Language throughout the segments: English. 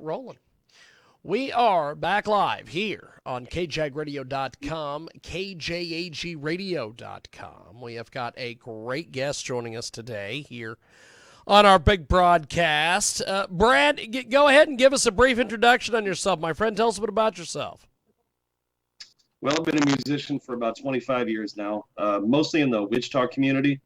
it rolling. We are back live here on KJAGradio.com, KJAGradio.com. We have got a great guest joining us today here on our big broadcast. Brad, go ahead and give us a brief introduction on yourself, my friend. Tell us a bit about yourself. Well, I've been a musician for about 25 years now, mostly in the Wichita community,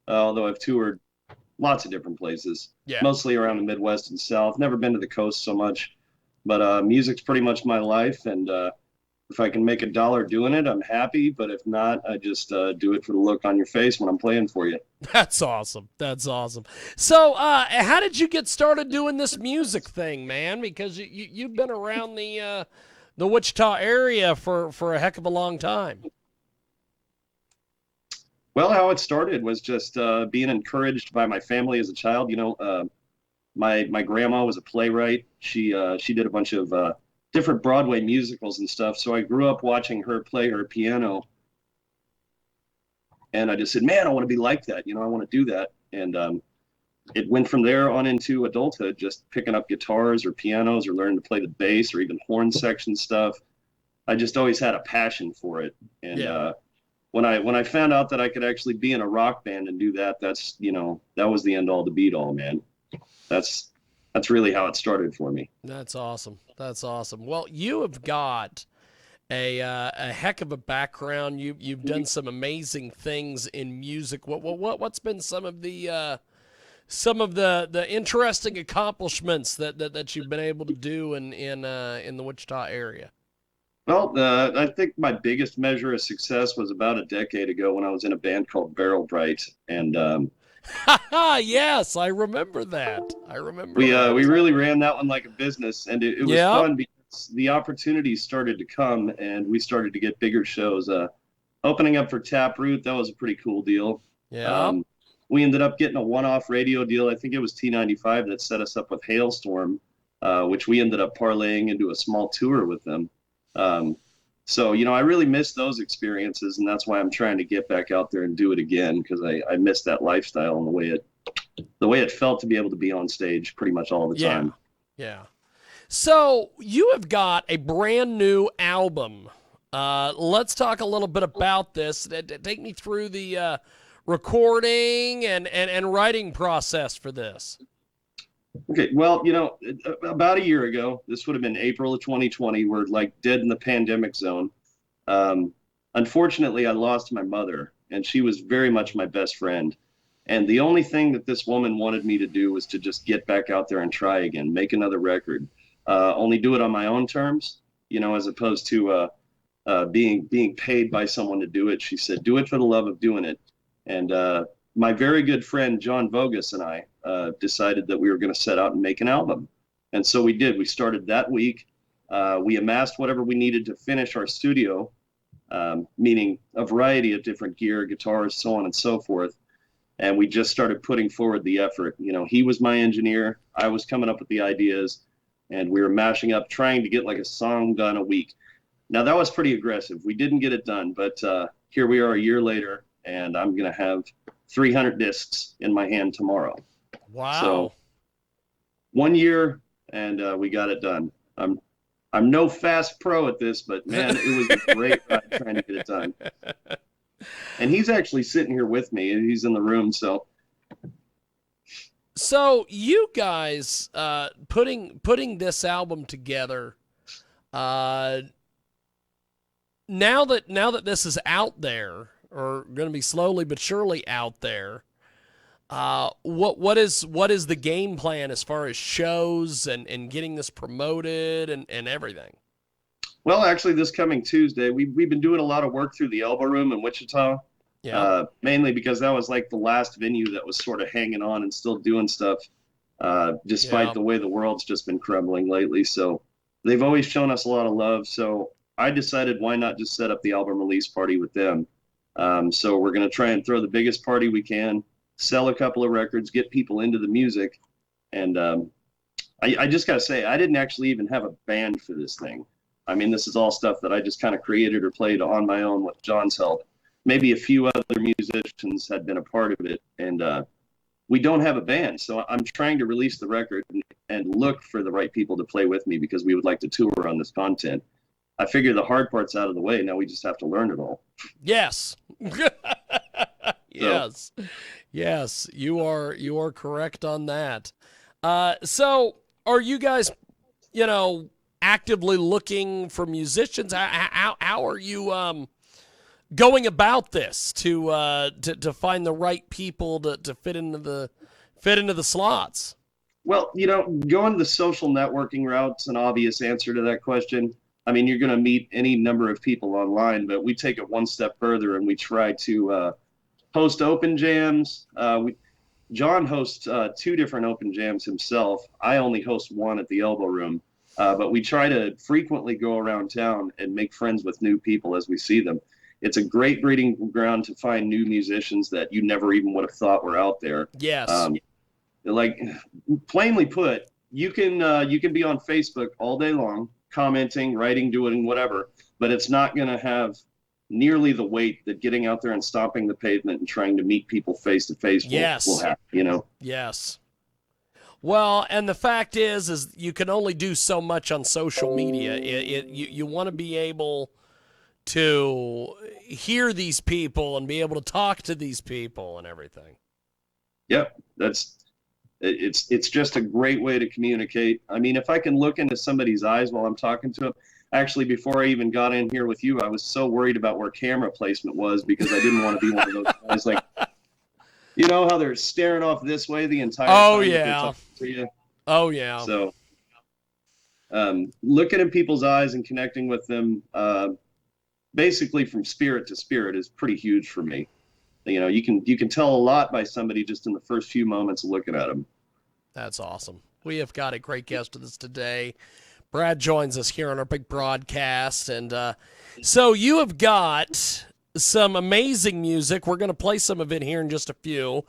although I've toured lots of different places, mostly around the Midwest and South. Never been to the coast so much, but music's pretty much my life, and if I can make $1 doing it, I'm happy, but if not, I just do it for the look on your face when I'm playing for you. That's awesome. That's awesome. So how did you get started doing this music thing, man? Because you've been around the Wichita area for a heck of a long time. Well, how it started was just being encouraged by my family as a child. You know, my grandma was a playwright. She did a bunch of different Broadway musicals and stuff. So I grew up watching her play her piano. And I just said, man, I want to be like that. You know, I want to do that. And it went from there on into adulthood, just picking up guitars or pianos or learning to play the bass or even horn section stuff. I just always had a passion for it. And when I found out that I could actually be in a rock band and do that, that's, you know, that was the end all to beat all, man. That's really how it started for me. That's awesome. That's awesome. Well, you have got a heck of a background. You've done some amazing things in music. What's been some of the interesting accomplishments that you've been able to do in the Wichita area? Well, I think my biggest measure of success was about a decade ago when I was in a band called BarrelBright, and yes, I remember that. We really ran that one like a business, and it was fun because the opportunities started to come, and we started to get bigger shows. Opening up for Taproot, that was a pretty cool deal. Yeah. We ended up getting a one-off radio deal. I think it was T95 that set us up with Halestorm, which we ended up parlaying into a small tour with them. So, you know, I really miss those experiences, and that's why I'm trying to get back out there and do it again, because I miss that lifestyle and the way it felt to be able to be on stage pretty much all the time. Yeah. So you have got a brand new album. Let's talk a little bit about this. Take me through the recording and writing process for this. Okay, well, you know, about a year ago, this would have been April of 2020, we're like dead in the pandemic zone. Unfortunately, I lost my mother, and she was very much my best friend. And the only thing that this woman wanted me to do was to just get back out there and try again, make another record, only do it on my own terms, you know, as opposed to being paid by someone to do it. She said, do it for the love of doing it. And my very good friend, Jon Voges, and I decided that we were going to set out and make an album. And so we did. We started that week. We amassed whatever we needed to finish our studio, meaning a variety of different gear, guitars, so on and so forth. And we just started putting forward the effort. You know, he was my engineer. I was coming up with the ideas, and we were mashing up, trying to get like a song done a week. Now, that was pretty aggressive. We didn't get it done, but here we are a year later, and I'm going to have 300 discs in my hand tomorrow. Wow. So 1 year, and we got it done. I'm no fast pro at this, but man, it was a great ride trying to get it done. And he's actually sitting here with me, and he's in the room. So you guys putting this album together, now that this is out there, or going to be slowly but surely out there, what is the game plan as far as shows and getting this promoted and everything? Well, actually, this coming Tuesday, we've been doing a lot of work through the Elbow Room in Wichita, mainly because that was like the last venue that was sort of hanging on and still doing stuff, despite the way the world's just been crumbling lately. So they've always shown us a lot of love. So I decided, why not just set up the album release party with them? So we're going to try and throw the biggest party we can, sell a couple of records, get people into the music. And I just got to say, I didn't actually even have a band for this thing. I mean, this is all stuff that I just kind of created or played on my own with Jon's help. Maybe a few other musicians had been a part of it, and we don't have a band. So I'm trying to release the record. And and look for the right people to play with me because we would like to tour on this content. I figure the hard part's out of the way. Now we just have to learn it all. Yes. Yes. Yes, you are correct on that. So are you guys, actively looking for musicians? How are you going about this to find the right people to fit into the slots? Well, going the social networking route's an obvious answer to that question. I mean, you're going to meet any number of people online, but we take it one step further and we try to host open jams. Jon hosts 2 different open jams himself. I only host one at the Elbow Room, but we try to frequently go around town and make friends with new people as we see them. It's a great breeding ground to find new musicians that you never even would have thought were out there. Yes. Like plainly put, you can be on Facebook all day long, commenting, writing, doing whatever, but it's not going to have nearly the weight that getting out there and stomping the pavement and trying to meet people face to face will have, Yes. Well, and the fact is you can only do so much on social media. You want to be able to hear these people and be able to talk to these people and everything. Yep, it's just a great way to communicate. I mean, if I can look into somebody's eyes while I'm talking to them. Actually, before I even got in here with you, I was so worried about where camera placement was because I didn't want to be one of those guys like, how they're staring off this way the entire time. Oh, yeah. Oh, yeah. So looking in people's eyes and connecting with them basically from spirit to spirit is pretty huge for me. You can tell a lot by somebody just in the first few moments of looking at them. That's awesome. We have got a great guest with us today. Brad joins us here on our big broadcast. And so you have got some amazing music. We're going to play some of it here in just a few.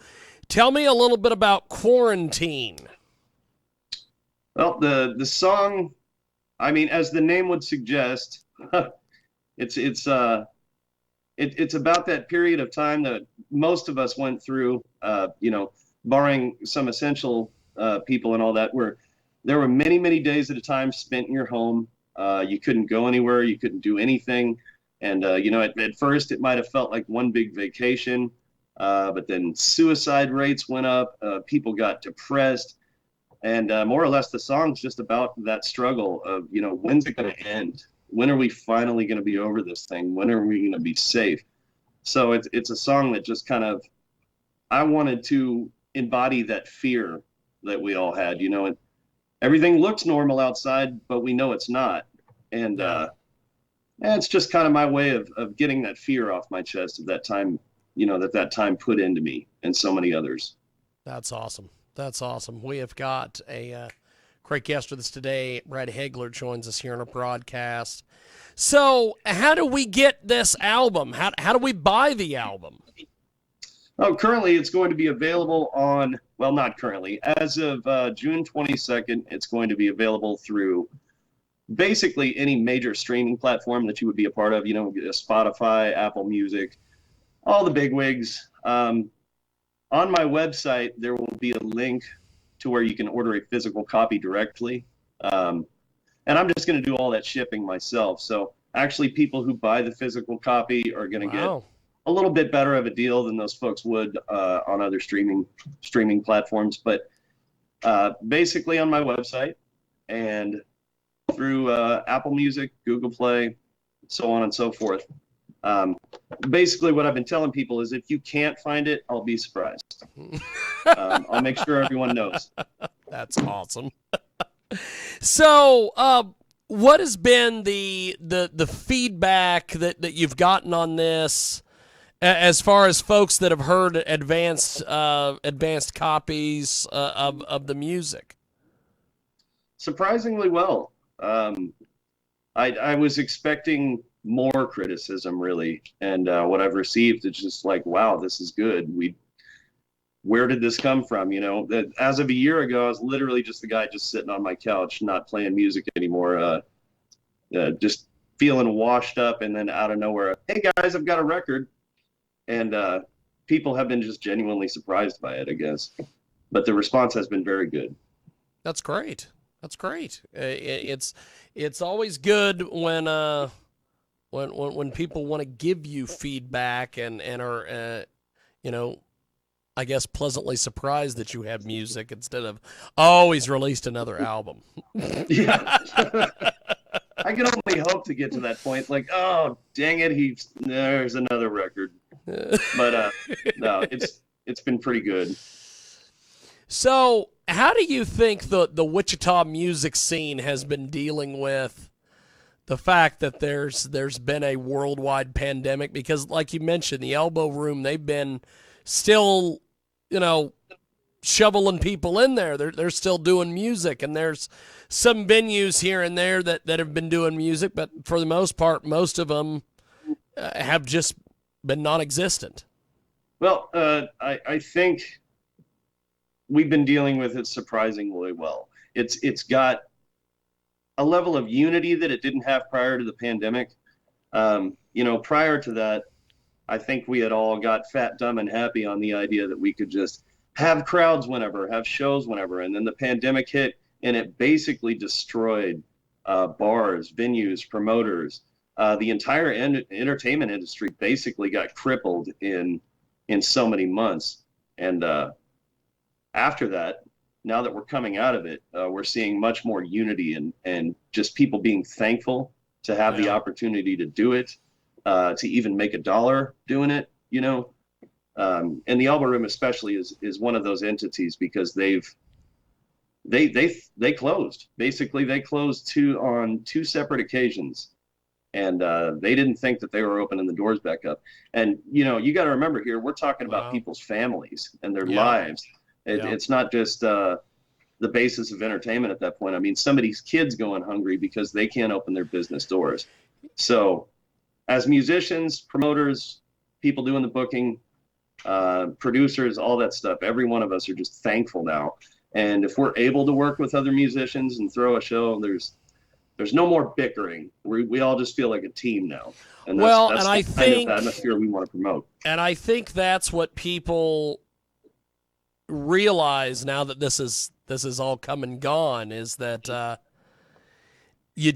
Tell me a little bit about Quarantine. Well, the song, I mean, as the name would suggest, it's about that period of time that most of us went through, barring some essential people and all that, where there were many, many days at a time spent in your home. You couldn't go anywhere. You couldn't do anything. And, at first it might have felt like one big vacation, but then suicide rates went up. People got depressed. And more or less the song's just about that struggle of, when's it going to end? When are we finally going to be over this thing? When are we going to be safe? So it's a song that just kind of, I wanted to embody that fear that we all had, and everything looks normal outside, but we know it's not. And it's just kind of my way of getting that fear off my chest of that time, that time put into me and so many others. That's awesome. That's awesome. We have got a great guest with us today. Brad Heagler joins us here on our broadcast. So how do we get this album? How do we buy the album? Oh, currently it's going to be available on, well, not currently. As of June 22nd, it's going to be available through basically any major streaming platform that you would be a part of, Spotify, Apple Music, all the bigwigs. On my website, there will be a link to where you can order a physical copy directly. And I'm just going to do all that shipping myself. So actually people who buy the physical copy are going to get a little bit better of a deal than those folks would on other streaming platforms. But basically on my website and through Apple Music, Google Play, so on and so forth. Basically what I've been telling people is if you can't find it, I'll be surprised. I'll make sure everyone knows. That's awesome. So what has been the feedback that you've gotten on this as far as folks that have heard advanced copies of the music? Surprisingly well. I was expecting more criticism, really, and what I've received is just like, wow, this is good. Where did this come from? That as of a year ago, I was literally just the guy just sitting on my couch, not playing music anymore, just feeling washed up, and then out of nowhere, hey guys, I've got a record. And people have been just genuinely surprised by it, I guess. But the response has been very good. That's great. That's great. It's always good when people want to give you feedback and are you know, I guess pleasantly surprised that you have music instead of, oh, he's released another album. Yeah. I can only hope to get to that point. Like, oh, dang it, there's another record. But no, it's been pretty good. So, how do you think the Wichita music scene has been dealing with the fact that there's been a worldwide pandemic? Because, like you mentioned, the Elbow Room, they've been still, shoveling people in there. They're still doing music, and there's some venues here and there that have been doing music, but for the most part, most of them have just been non-existent. Well, I think we've been dealing with it surprisingly well. It's got a level of unity that it didn't have prior to the pandemic. Prior to that, I think we had all got fat, dumb, and happy on the idea that we could just have crowds whenever, have shows whenever. And then the pandemic hit, and it basically destroyed bars, venues, promoters. The entire entertainment industry basically got crippled in so many months. And after that, now that we're coming out of it, we're seeing much more unity and just people being thankful to have the opportunity to do it, to even make $1 doing it, and the Elbow Room especially is one of those entities because they closed. Basically, they closed on two separate occasions, and they didn't think that they were opening the doors back up. And you got to remember here, we're talking about people's families and their lives. It's not just the basis of entertainment at that point. I mean, somebody's kids going hungry because they can't open their business doors. So, as musicians, promoters, people doing the booking, producers, all that stuff, every one of us are just thankful now. And if we're able to work with other musicians and throw a show, there's no more bickering. We all just feel like a team now. And that's and I the think kind of atmosphere we want to promote. And I think that's what people realize now that this is all come and gone, is that you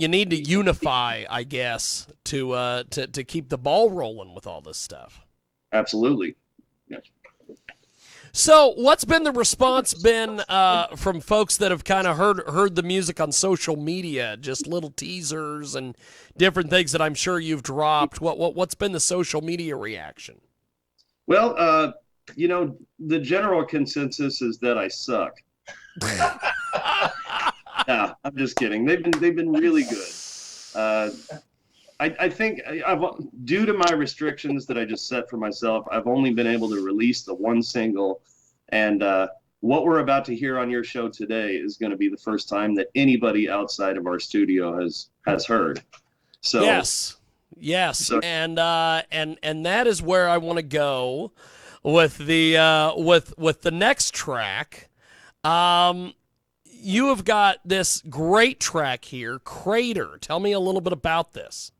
need to unify, I guess, to keep the ball rolling with all this stuff. Absolutely. Yeah. So, what's been the response from folks that have kind of heard the music on social media, just little teasers and different things that I'm sure you've dropped? What's been the social media reaction? Well, the general consensus is that I suck. Yeah, I'm just kidding. They've been really good. I think due to my restrictions that I just set for myself, I've only been able to release the one single, and what we're about to hear on your show today is going to be the first time that anybody outside of our studio has heard. So yes, so, and that is where I want to go with the with the next track. You have got this great track here, Crater. Tell me a little bit about this.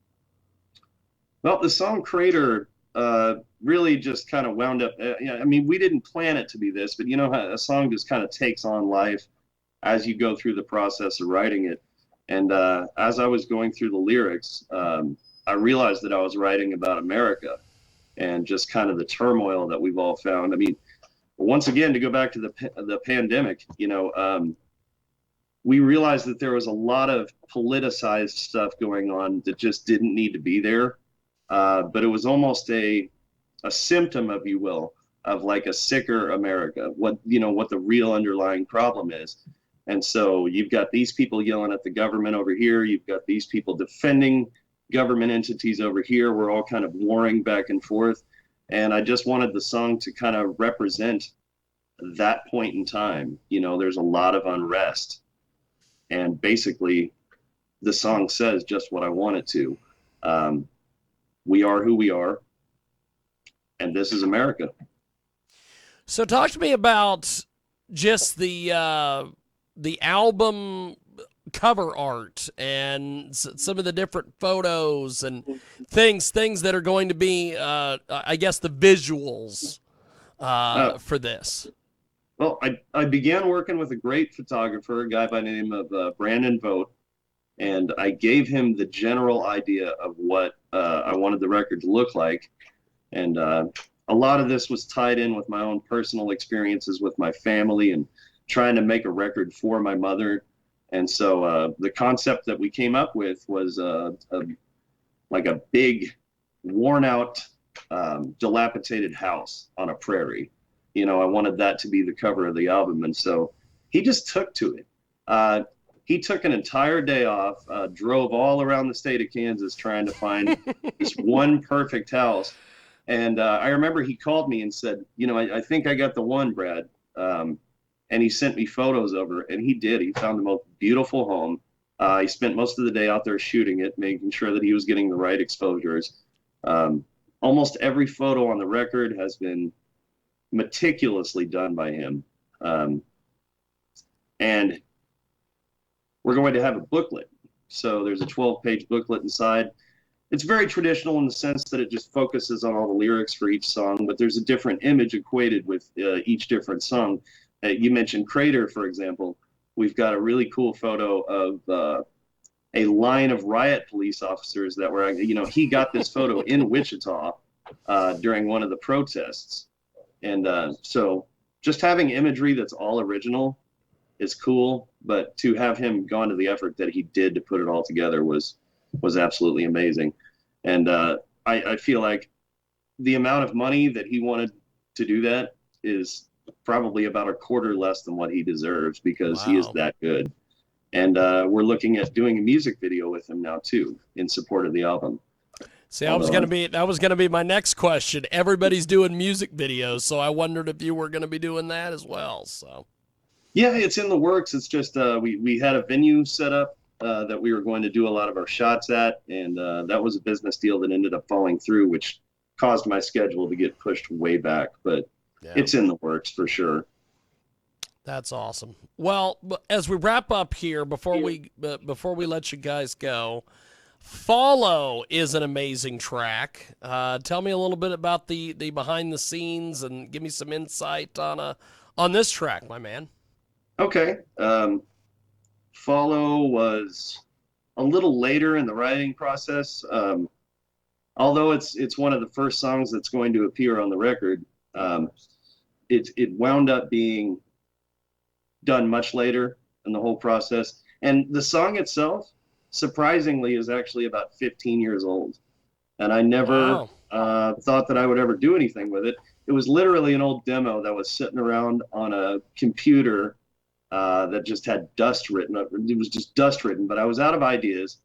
Well, the song Crater really just kind of wound up. I mean, we didn't plan it to be this, but how a song just kind of takes on life as you go through the process of writing it. And as I was going through the lyrics, I realized that I was writing about America and just kind of the turmoil that we've all found. I mean, once again, to go back to the pandemic, we realized that there was a lot of politicized stuff going on that just didn't need to be there. But it was almost a symptom, if you will, of like a sicker America, what the real underlying problem is. And so you've got these people yelling at the government over here. You've got these people defending government entities over here. We're all kind of warring back and forth. And I just wanted the song to kind of represent that point in time. There's a lot of unrest. And basically, the song says just what I want it to. We are who we are, and this is America. So talk to me about just the album cover art and some of the different photos and things that are going to be, I guess, the visuals for this. Well, I began working with a great photographer, a guy by the name of Brandon Vogt, and I gave him the general idea of what I wanted the record to look like. And a lot of this was tied in with my own personal experiences with my family and trying to make a record for my mother. And so the concept that we came up with was like a big, worn out, dilapidated house on a prairie. You know, I wanted that to be the cover of the album. And so he just took to it. He took an entire day off, drove all around the state of Kansas trying to find this one perfect house. And I remember he called me and said, you know, I think I got the one, Brad. And he sent me photos of her, and he did. He found the most beautiful home. He spent most of the day out there shooting it, making sure that he was getting the right exposures. Almost every photo on the record has been meticulously done by him. And we're going to have a booklet. So there's a 12-page booklet inside. It's very traditional in the sense that it just focuses on all the lyrics for each song, but there's a different image equated with each different song. You mentioned Crater, for example. We've got a really cool photo of a line of riot police officers that were, you know, he got this photo in Wichita during one of the protests. And so just having imagery that's all original is cool, but to have him gone to the effort that he did to put it all together was absolutely amazing. And I feel like the amount of money that he wanted to do that is probably about a quarter less than what he deserves, because he is that good. And we're looking at doing a music video with him now too, in support of the album. See, that was gonna be my next question. Everybody's doing music videos, so I wondered if you were gonna be doing that as well. So yeah, it's in the works. It's just we had a venue set up that we were going to do a lot of our shots at, and that was a business deal that ended up falling through, which caused my schedule to get pushed way back. But yeah, it's in the works for sure. That's awesome. Well, as we wrap up here, before we let you guys go, Follow is an amazing track. Tell me a little bit about the behind the scenes and give me some insight on this track, my man. Okay. Follow was a little later in the writing process. Although it's one of the first songs that's going to appear on the record, it wound up being done much later in the whole process. And the song itself, surprisingly, is actually about 15 years old. And I never thought that I would ever do anything with it. It was literally an old demo that was sitting around on a computer that just had dust written. It was just dust written, but I was out of ideas.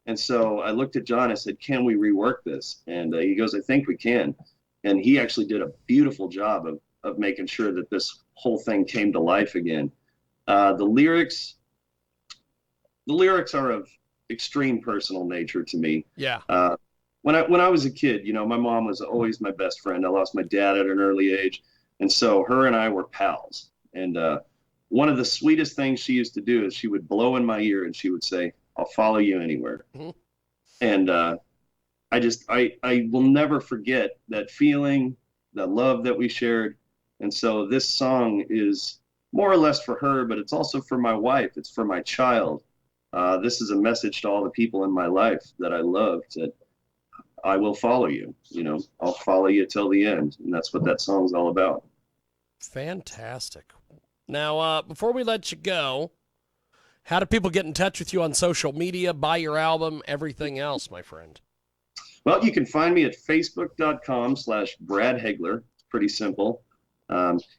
And so I looked at Jon. I said, can we rework this? And he goes, I think we can. And he actually did a beautiful job of making sure that this whole thing came to life again. The lyrics are of extreme personal nature to me. Yeah. When I was a kid, you know, my mom was always my best friend. I lost my dad at an early age. And so her and I were pals. And one of the sweetest things she used to do is she would blow in my ear and she would say, I'll follow you anywhere. Mm-hmm. And I will never forget that feeling, that love that we shared. And so this song is more or less for her, but it's also for my wife. It's for my child. This is a message to all the people in my life that I love, that I will follow you. You know, I'll follow you till the end. And that's what that song's all about. Fantastic. Now, before we let you go, how do people get in touch with you on social media, buy your album, everything else, my friend? Well, you can find me at facebook.com/Brad Heagler. It's pretty simple.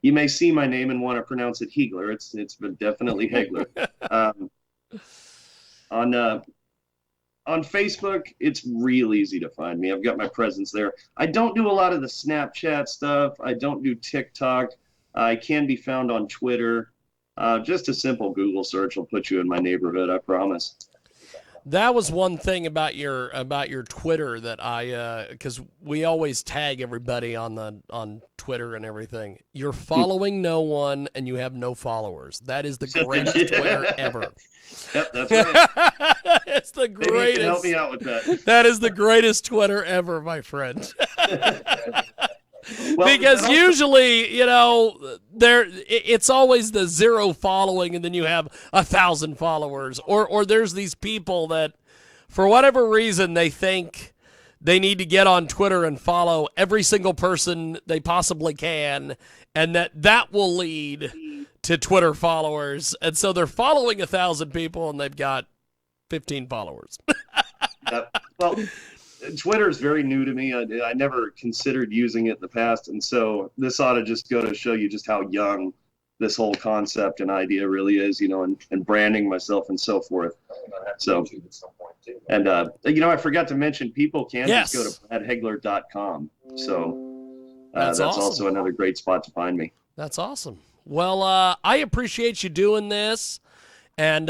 You may see my name and want to pronounce it Heagler. It's definitely Heagler. On Facebook, it's real easy to find me. I've got my presence there. I don't do a lot of the Snapchat stuff. I don't do TikTok. I can be found on Twitter. Just a simple Google search will put you in my neighborhood, I promise. That was one thing about your Twitter that because we always tag everybody on Twitter and everything. You're following no one and you have no followers. That is the greatest Twitter ever. Yep, that's right. It's the greatest. Maybe you can help me out with that. That is the greatest Twitter ever, my friend. Well, Because usually, it's always the 0 following, and then you have 1,000 followers, or there's these people that, for whatever reason, they think they need to get on Twitter and follow every single person they possibly can, and that will lead to Twitter followers, and so they're following 1,000 people, and they've got 15 followers. Well, Twitter is very new to me. I never considered using it in the past, and so this ought to just go to show you just how young this whole concept and idea really is, and branding myself and so forth. So, and I forgot to mention, people can just go to bradheagler.com. So that's awesome. Also another great spot to find me. That's awesome. Well, I appreciate you doing this. And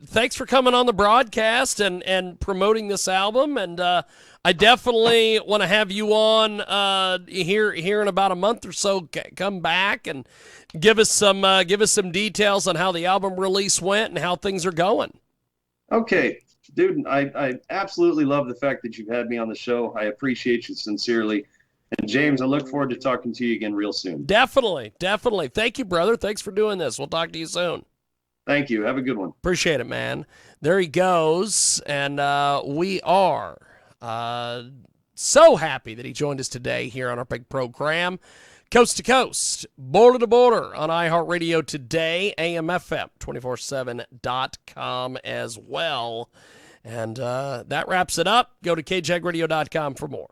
thanks for coming on the broadcast and promoting this album. And I definitely want to have you on here in about a month or so. Come back and give us some details on how the album release went and how things are going. Okay, dude, I absolutely love the fact that you've had me on the show. I appreciate you sincerely. And James, I look forward to talking to you again real soon. Definitely. Thank you, brother. Thanks for doing this. We'll talk to you soon. Thank you. Have a good one. Appreciate it, man. There he goes. And we are so happy that he joined us today here on our big program. Coast to coast, border to border on iHeartRadio today, AMFM247.com as well. And that wraps it up. Go to KJAGradio.com for more.